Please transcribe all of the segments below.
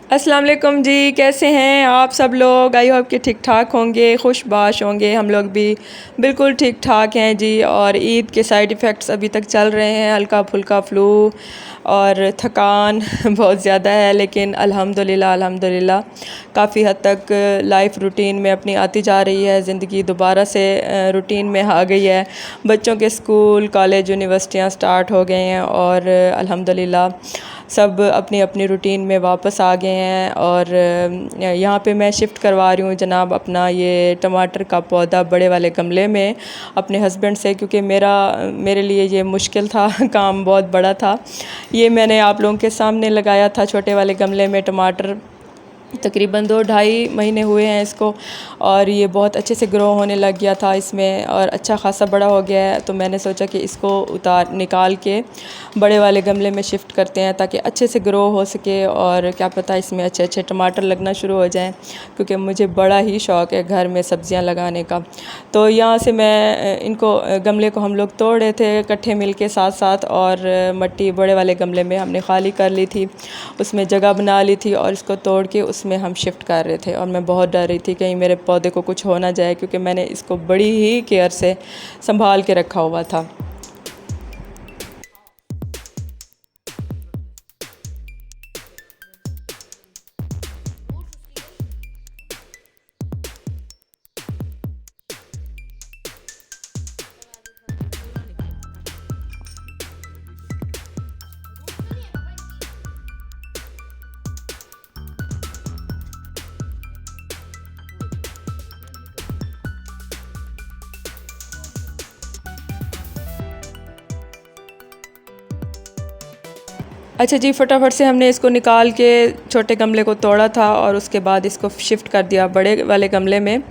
अस्सलाम वालेकुम जी, कैसे हैं आप सब लोग। आई होप कि ठीक ठाक होंगे, खुशबाश होंगे। हम लोग भी बिल्कुल ठीक ठाक हैं जी। और ईद के साइड इफ़ेक्ट्स अभी तक चल रहे हैं, हल्का फुल्का फ़्लू और थकान बहुत ज़्यादा है, लेकिन अल्हम्दुलिल्लाह काफ़ी हद तक लाइफ रूटीन में अपनी आती जा रही है। ज़िंदगी दोबारा से रूटीन में आ गई है। बच्चों के स्कूल, कॉलेज, यूनिवर्सिटियाँ स्टार्ट हो गए हैं और अल्हम्दुलिल्लाह सब अपनी अपनी रूटीन में वापस आ गए हैं। और यहाँ पे मैं शिफ्ट करवा रही हूँ जनाब अपना ये टमाटर का पौधा बड़े वाले गमले में अपने हस्बैंड से, क्योंकि मेरे लिए ये मुश्किल था काम बहुत बड़ा था। ये मैंने आप लोगों के सामने लगाया था छोटे वाले गमले में टमाटर। तकरीबन 2-2.5 महीने हुए हैं इसको, और ये बहुत अच्छे से ग्रो होने लग गया था इसमें और अच्छा खासा बड़ा हो गया है। तो मैंने सोचा कि इसको निकाल के बड़े वाले गमले में शिफ्ट करते हैं ताकि अच्छे से ग्रो हो सके और क्या पता इसमें अच्छे अच्छे टमाटर लगना शुरू हो जाएं, क्योंकि मुझे बड़ा ही शौक़ है घर में सब्ज़ियां लगाने का। तो यहाँ से मैं इनको गमले को हम लोग तोड़ रहे थे इकट्ठे मिल के साथ साथ, और मिट्टी बड़े वाले गमले में हमने खाली कर ली थी, उसमें जगह बना ली थी और इसको तोड़ के उसमें हम शिफ्ट कर रहे थे। और मैं बहुत डर रही थी कहीं मेरे पौधे को कुछ हो ना जाए, क्योंकि मैंने इसको बड़ी ही केयर से संभाल के रखा हुआ था। अच्छा जी, फटाफट से हमने इसको निकाल के छोटे गमले को तोड़ा था और उसके बाद इसको शिफ्ट कर दिया बड़े वाले गमले में।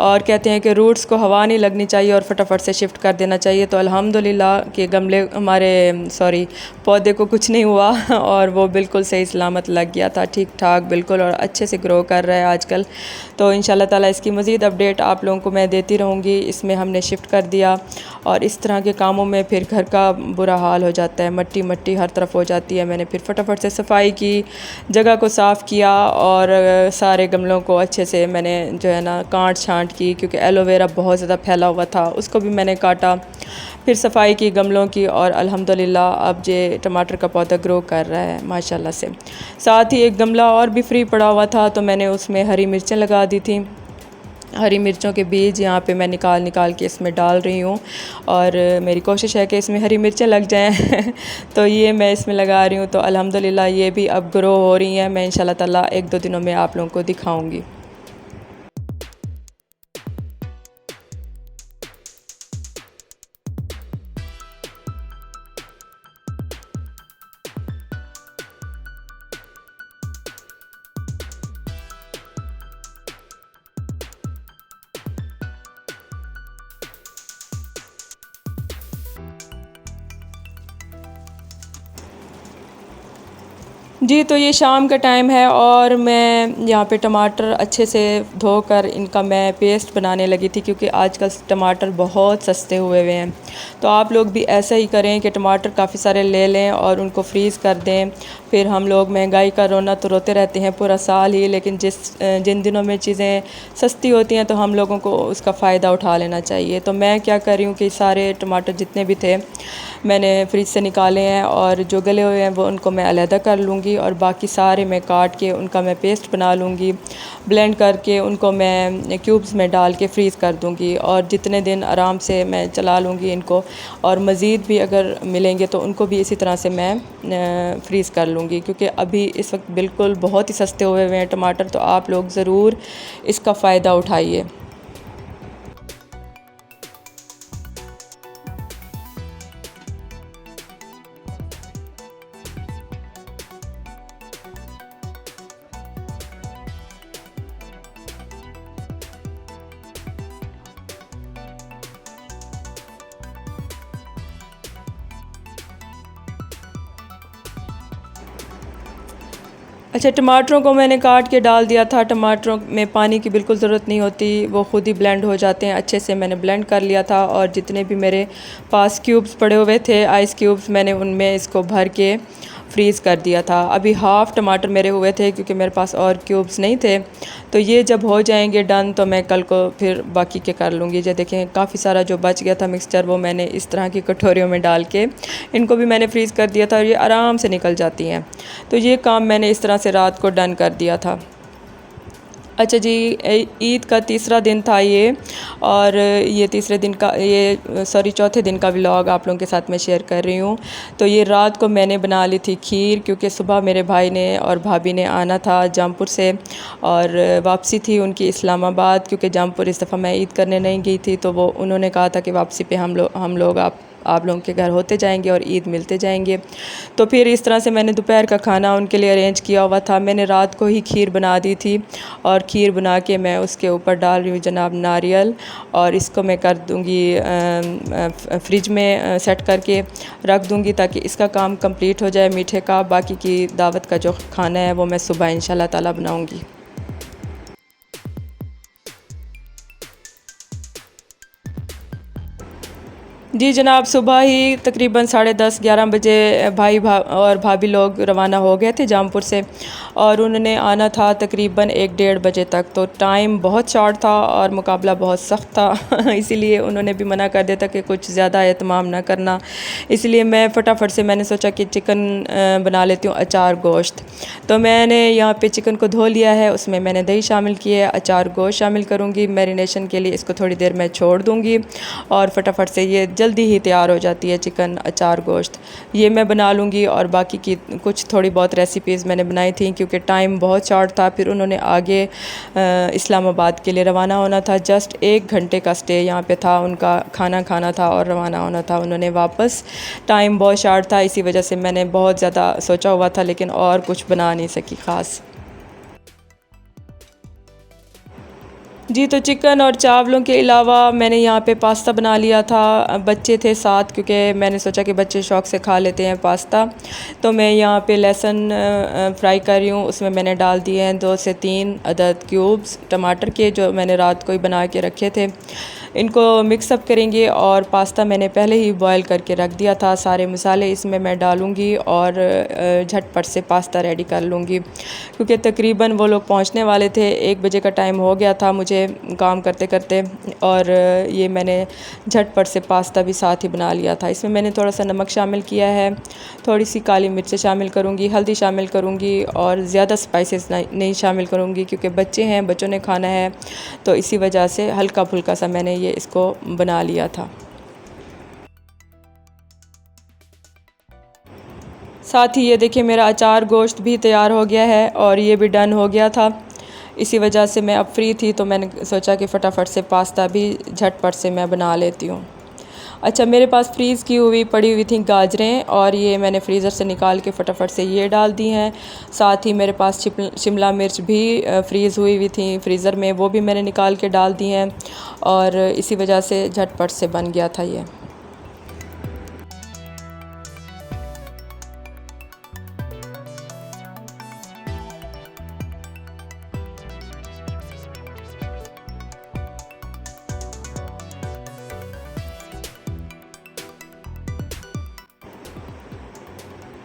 और कहते हैं कि रूट्स को हवा नहीं लगनी चाहिए और फटाफट से शिफ्ट कर देना चाहिए। तो अल्हम्दुलिल्लाह कि गमले पौधे को कुछ नहीं हुआ और वो बिल्कुल सही सलामत लग गया था, ठीक ठाक बिल्कुल, और अच्छे से ग्रो कर रहा है आजकल। तो इंशाल्लाह ताला इसकी मज़ीद अपडेट आप लोगों को मैं देती रहूँगी। इसमें हमने शिफ्ट कर दिया और इस तरह के कामों में फिर घर का बुरा हाल हो जाता है, मट्टी मट्टी हर तरफ हो जाती है। मैंने फिर फटाफट से सफाई की, जगह को साफ़ किया और सारे गमलों को अच्छे से मैंने जो है ना काट छांट की, क्योंकि एलोवेरा बहुत ज़्यादा फैला हुआ था, उसको भी मैंने काटा। फिर सफाई की गमलों की और अल्हम्दुलिल्लाह अब ये टमाटर का पौधा ग्रो कर रहा है माशाल्लाह से। साथ ही एक गमला और भी फ्री पड़ा हुआ था, तो मैंने उसमें हरी मिर्चें लगा दी थी। हरी मिर्चों के बीज यहाँ पे मैं निकाल निकाल के इसमें डाल रही हूँ और मेरी कोशिश है कि इसमें हरी मिर्चें लग जाएं तो ये मैं इसमें लगा रही हूँ। तो अल्हम्दुलिल्लाह ये भी अब ग्रो हो रही हैं। मैं इंशाल्लाह ताला 1-2 दिनों में आप लोगों को दिखाऊंगी। जी, तो ये शाम का टाइम है और मैं यहाँ पे टमाटर अच्छे से धोकर इनका मैं पेस्ट बनाने लगी थी, क्योंकि आजकल टमाटर बहुत सस्ते हुए हैं। तो आप लोग भी ऐसा ही करें कि टमाटर काफ़ी सारे ले लें और उनको फ्रीज़ कर दें। फिर हम लोग महंगाई का रोना तो रोते रहते हैं पूरा साल ही, लेकिन जिन दिनों में चीज़ें सस्ती होती हैं तो हम लोगों को उसका फ़ायदा उठा लेना चाहिए। तो मैं क्या कर रही हूँ कि सारे टमाटर जितने भी थे मैंने फ्रिज से निकाले हैं और जो गले हुए हैं वो उनको मैं अलहदा कर लूँगी और बाकी सारे मैं काट के उनका मैं पेस्ट बना लूँगी। ब्लेंड करके उनको मैं क्यूब्स में डाल के फ्रीज़ कर दूँगी और जितने दिन आराम से मैं चला लूँगी इनको, और मज़ीद भी अगर मिलेंगे तो उनको भी इसी तरह से मैं फ्रीज़ कर लूँगी, क्योंकि अभी इस वक्त बिल्कुल बहुत ही सस्ते हुए हैं टमाटर। तो आप लोग ज़रूर इसका फ़ायदा उठाइए। अच्छा, टमाटरों को मैंने काट के डाल दिया था। टमाटरों में पानी की बिल्कुल ज़रूरत नहीं होती, वो ख़ुद ही ब्लेंड हो जाते हैं। अच्छे से मैंने ब्लेंड कर लिया था और जितने भी मेरे पास क्यूब्स पड़े हुए थे, आइस क्यूब्स, मैंने उनमें इसको भर के फ्रीज़ कर दिया था। अभी हाफ़ टमाटर मेरे हुए थे क्योंकि मेरे पास और क्यूब्स नहीं थे। तो ये जब हो जाएंगे डन तो मैं कल को फिर बाकी के कर लूँगी। जो देखें काफ़ी सारा जो बच गया था मिक्सचर, वो मैंने इस तरह की कटोरियों में डाल के इनको भी मैंने फ्रीज़ कर दिया था और ये आराम से निकल जाती हैं। तो ये काम मैंने इस तरह से रात को डन कर दिया था। अच्छा जी, ईद का तीसरा दिन था ये, और ये तीसरे दिन का चौथे दिन का व्लॉग आप लोगों के साथ मैं शेयर कर रही हूँ। तो ये रात को मैंने बना ली थी खीर, क्योंकि सुबह मेरे भाई ने और भाभी ने आना था जमपुर से, और वापसी थी उनकी इस्लामाबाद, क्योंकि जमपुर इस दफ़ा मैं ईद करने नहीं गई थी। तो वो उन्होंने कहा था कि वापसी पे हम लोग आप लोगों के घर होते जाएंगे और ईद मिलते जाएंगे। तो फिर इस तरह से मैंने दोपहर का खाना उनके लिए अरेंज किया हुआ था। मैंने रात को ही खीर बना दी थी, और खीर बना के मैं उसके ऊपर डाल रही हूँ जनाब नारियल, और इसको मैं कर दूँगी फ्रिज में सेट करके रख दूँगी, ताकि इसका काम कंप्लीट हो जाए मीठे का। बाकी की दावत का जो खाना है वो मैं सुबह इंशाल्लाह ताला बनाऊँगी। जी जनाब, सुबह ही तकरीबन 10:30-11 बजे और भाभी लोग रवाना हो गए थे जामपुर से, और उन्होंने आना था तकरीबन 1-1:30 बजे तक। तो टाइम बहुत शॉर्ट था और मुकाबला बहुत सख्त था इसीलिए उन्होंने भी मना कर दिया था कि कुछ ज़्यादा एहतमाम ना करना। इसलिए मैं फटाफट से मैंने सोचा कि चिकन बना लेती हूँ अचार गोश्त। तो मैंने यहाँ पे चिकन को धो लिया है, उसमें मैंने दही शामिल की है, अचार गोश्त शामिल करूँगी मैरिनेशन के लिए। इसको थोड़ी देर मैं छोड़ दूँगी और फटाफट से ये जल्दी ही तैयार हो जाती है चिकन अचार गोश्त। ये मैं बना लूँगी, और बाकी की कुछ थोड़ी बहुत रेसिपीज़ मैंने बनाई थी क्योंकि टाइम बहुत शॉर्ट था। फिर उन्होंने आगे इस्लामाबाद के लिए रवाना होना था। जस्ट 1 घंटे का स्टे यहाँ पे था, उनका खाना खाना था और रवाना होना था उन्होंने वापस। टाइम बहुत शॉर्ट था, इसी वजह से मैंने बहुत ज़्यादा सोचा हुआ था, लेकिन और कुछ बना नहीं सकी ख़ास। जी, तो चिकन और चावलों के अलावा मैंने यहाँ पे पास्ता बना लिया था। बच्चे थे साथ, क्योंकि मैंने सोचा कि बच्चे शौक़ से खा लेते हैं पास्ता। तो मैं यहाँ पे लहसुन फ्राई कर रही हूँ। उसमें मैंने डाल दिए हैं 2 से 3 अदद क्यूब्स टमाटर के, जो मैंने रात को ही बना के रखे थे। इनको मिक्सअप करेंगे, और पास्ता मैंने पहले ही बॉयल करके रख दिया था। सारे मसाले इसमें मैं डालूँगी और झटपट से पास्ता रेडी कर लूँगी, क्योंकि तकरीबन वो लोग पहुँचने वाले थे। 1 बजे का टाइम हो गया था मुझे काम करते करते, और ये मैंने झटपट से पास्ता भी साथ ही बना लिया था। इसमें मैंने थोड़ा सा नमक शामिल किया है, थोड़ी सी काली मिर्च शामिल करूँगी, हल्दी शामिल करूँगी, और ज़्यादा स्पाइसेस नहीं शामिल करूँगी क्योंकि बच्चे हैं, बच्चों ने खाना है। तो इसी वजह से हल्का फुल्का सा मैंने ये इसको बना लिया था। साथ ही ये देखिए मेरा अचार गोश्त भी तैयार हो गया है, और ये भी डन हो गया था। इसी वजह से मैं अब फ्री थी, तो मैंने सोचा कि फ़टाफ़ट से पास्ता भी झटपट से मैं बना लेती हूँ। अच्छा, मेरे पास फ्रीज़ की हुई पड़ी हुई थी गाजरें, और ये मैंने फ्रीज़र से निकाल के फटाफट से ये डाल दी हैं। साथ ही मेरे पास शिमला मिर्च भी फ्रीज़ हुई थी फ्रीज़र में, वो भी मैंने निकाल के डाल दी हैं, और इसी वजह से झटपट से बन गया था ये।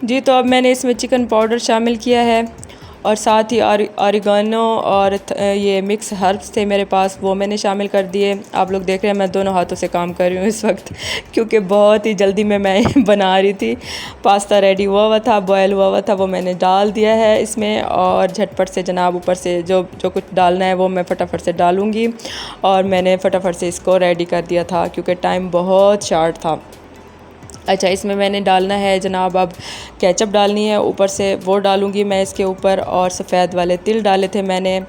जी, तो अब मैंने इसमें चिकन पाउडर शामिल किया है, और साथ ही ऑरिगेनो और ये मिक्स हर्ब्स थे मेरे पास, वो मैंने शामिल कर दिए। आप लोग देख रहे हैं मैं दोनों हाथों से काम कर रही हूँ इस वक्त क्योंकि बहुत ही जल्दी में मैं बना रही थी। पास्ता रेडी हुआ हुआ था, बॉयल हुआ हुआ था, वो मैंने डाल दिया है इसमें, और झटपट से जनाब ऊपर से जो जो कुछ डालना है वो मैं फटाफट से डालूँगी। और मैंने फटाफट से इसको रेडी कर दिया था क्योंकि टाइम बहुत शॉर्ट था। अच्छा, इसमें मैंने डालना है जनाब, अब केचप डालनी है ऊपर से, वो डालूँगी मैं इसके ऊपर, और सफ़ेद वाले तिल डाले थे मैंने,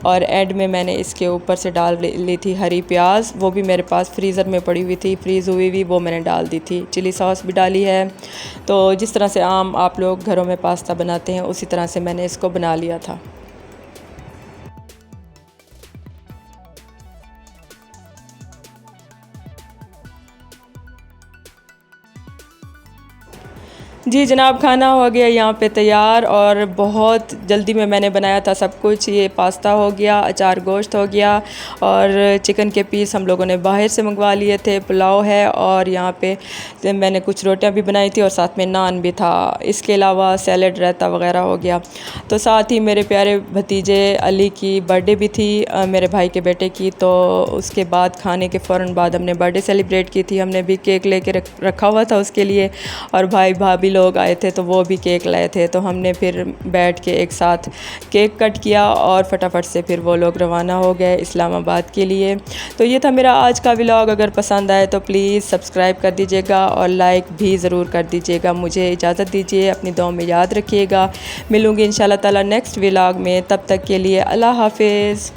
और एंड में मैंने इसके ऊपर से डाल ली थी हरी प्याज, वो भी मेरे पास फ्रीज़र में पड़ी हुई थी, फ्रीज़ हुई हुई, वो मैंने डाल दी थी। चिली सॉस भी डाली है। तो जिस तरह से आम आप लोग घरों में पास्ता बनाते हैं उसी तरह से मैंने इसको बना लिया था। जी जनाब, खाना हो गया यहाँ पे तैयार और बहुत जल्दी में मैंने बनाया था सब कुछ। ये पास्ता हो गया, अचार गोश्त हो गया और चिकन के पीस हम लोगों ने बाहर से मंगवा लिए थे, पुलाव है और यहाँ पे मैंने कुछ रोटियाँ भी बनाई थी और साथ में नान भी था। इसके अलावा सैलड रायता वगैरह हो गया। तो साथ ही मेरे प्यारे भतीजे अली की बर्थडे भी थी, मेरे भाई के बेटे की। तो उसके बाद खाने के फ़ौरन बाद हमने बर्थडे सेलिब्रेट की थी। हमने भी केक लेके रखा हुआ था उसके लिए और भाई भाभी लोग आए थे तो वो भी केक लाए थे। तो हमने फिर बैठ के एक साथ केक कट किया और फटाफट से फिर वो लोग रवाना हो गए इस्लामाबाद के लिए। तो ये था मेरा आज का व्लॉग। अगर पसंद आए तो प्लीज़ सब्सक्राइब कर दीजिएगा और लाइक भी ज़रूर कर दीजिएगा। मुझे इजाज़त दीजिए, अपनी दुआ में याद रखिएगा। मिलूँगी इंशाल्लाह ताला नेक्स्ट व्लॉग में। तब तक के लिए अल्लाह हाफ़िज़।